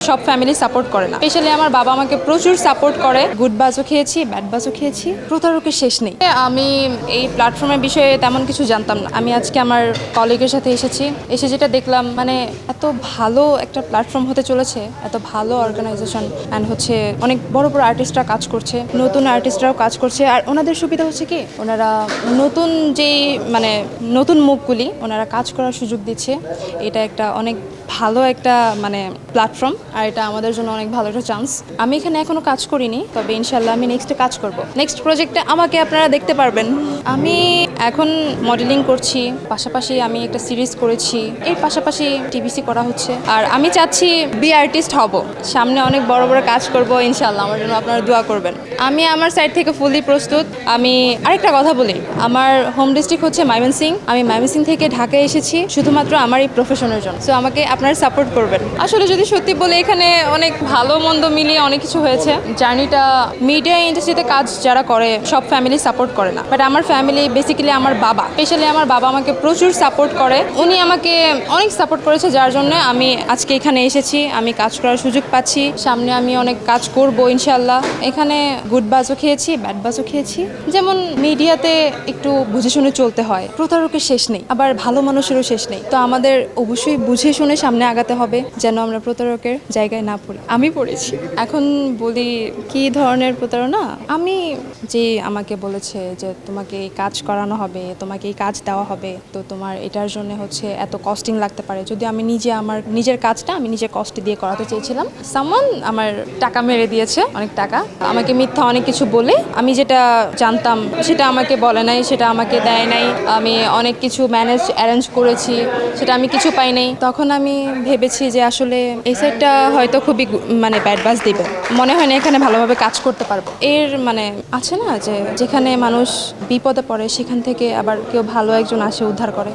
সব family support করে না। স্পেশালি আমার বাবা আমাকে প্রচুর সাপোর্ট করে। গুড বাজও খেয়েছি, ব্যাড বাজও খেয়েছি, প্রতারকের শেষ নেই। আমি এই প্ল্যাটফর্মের বিষয়ে তেমন কিছু জানতাম না। আমি আজকে আমার কলিগের সাথে এসে যেটা দেখলাম, মানে এত ভালো একটা প্ল্যাটফর্ম হতে চলেছে, এত ভালো অর্গানাইজেশন অ্যান্ড হচ্ছে অনেক বড় বড় আর্টিস্টরা কাজ করছে, নতুন আর্টিস্টরাও কাজ করছে। আর ওনাদের সুবিধা হচ্ছে কি, ওনারা নতুন যেই মানে নতুন মুখগুলি ওনারা কাজ করার সুযোগ দিচ্ছে। এটা একটা অনেক ভালো একটা মানে প্ল্যাটফর্ম, আর এটা আমাদের জন্য অনেক ভালো একটা চান্স। আমি এখানে এখনো কাজ করিনি, তবে ইনশাল্লাহ আমি নেক্সটে কাজ করব। নেক্সট প্রজেক্টে আমাকে আপনারা দেখতে পারবেন। আমি এখন মডেলিং করছি, পাশাপাশি আমি একটা সিরিজ করেছি, এর পাশাপাশি টিভিসি করা হচ্ছে। আর আমি চাচ্ছি বি আর্টিস্ট হব, সামনে অনেক বড় বড় কাজ করব ইনশাল্লাহ। আমার জন্য আপনারা দোয়া করবেন। আমি আমার সাইড থেকে ফুললি প্রস্তুত। আমি আরেকটা কথা বলি, আমার হোম ডিস্ট্রিক্ট হচ্ছে ময়মনসিংহ। আমি ময়মনসিংহ থেকে ঢাকায় এসেছি শুধুমাত্র আমার এই প্রফেশনের জন্য। সো আমাকে আপনারা সাপোর্ট করবেন। আসলে যদি সত্যি বলে, এখানে অনেক ভালো মন্দ মিলিয়ে অনেক কিছু হয়েছে। জার্নিটা মিডিয়া ইন্ডাস্ট্রিতে কাজ যারা করে সব ফ্যামিলি সাপোর্ট করে না, বাট আমার ফ্যামিলি বেসিক্যালি আমার বাবা, স্পেশালি আমার বাবা আমাকে প্রচুর সাপোর্ট করে। উনি আমাকে অনেক সাপোর্ট করেছে, যার জন্য আমি আজকে এখানে এসেছি। আমি কাজ করার সুযোগ পাচ্ছি, সামনে আমি অনেক কাজ করব ইনশাল্লাহ। এখানে গুড বাজও খেয়েছি, ব্যাড বাজও খেয়েছি। যেমন মিডিয়াতে একটু বুঝে শুনে চলতে হয়, প্রতারকের শেষ নেই, আবার ভালো মানুষেরও শেষ নেই। তো আমাদের অবশ্যই বুঝে শুনে সামনে আগাতে হবে, যেন আমরা প্রতারকের জায়গায় না পড়ি। আমি পড়েছি। এখন বলি কি ধরনের প্রতারণা, আমি যে আমাকে বলেছে যে তোমাকে এই কাজ করানো হবে, তোমাকে এই কাজ দেওয়া হবে, তো তোমার এটার জন্য হচ্ছে এত কস্টিং লাগতে পারে। যদি আমি নিজে আমার নিজের কাজটা আমি নিজের কস্টে দিয়ে করাতে চেয়েছিলাম, সামওয়ান আমার টাকা মেরে দিয়েছে, অনেক টাকা। আমাকে মিথ্যা অনেক কিছু বলে, আমি যেটা জানতাম সেটা আমাকে বলে নাই, সেটা আমাকে দেয় নাই। আমি অনেক কিছু অ্যারেঞ্জ করেছি, সেটা আমি কিছু পাই নাই। তখন আমি ভেবেছি যে আসলে এই সাইডটা হয়তো খুবই মানে ব্যাড বাজ দিবে, মনে হয় না এখানে ভালোভাবে কাজ করতে পারবো। এর মানে আছে না যে যেখানে মানুষ বিপদে পড়ে সেখান থেকে আবার কেউ ভালো একজন আসে উদ্ধার করে।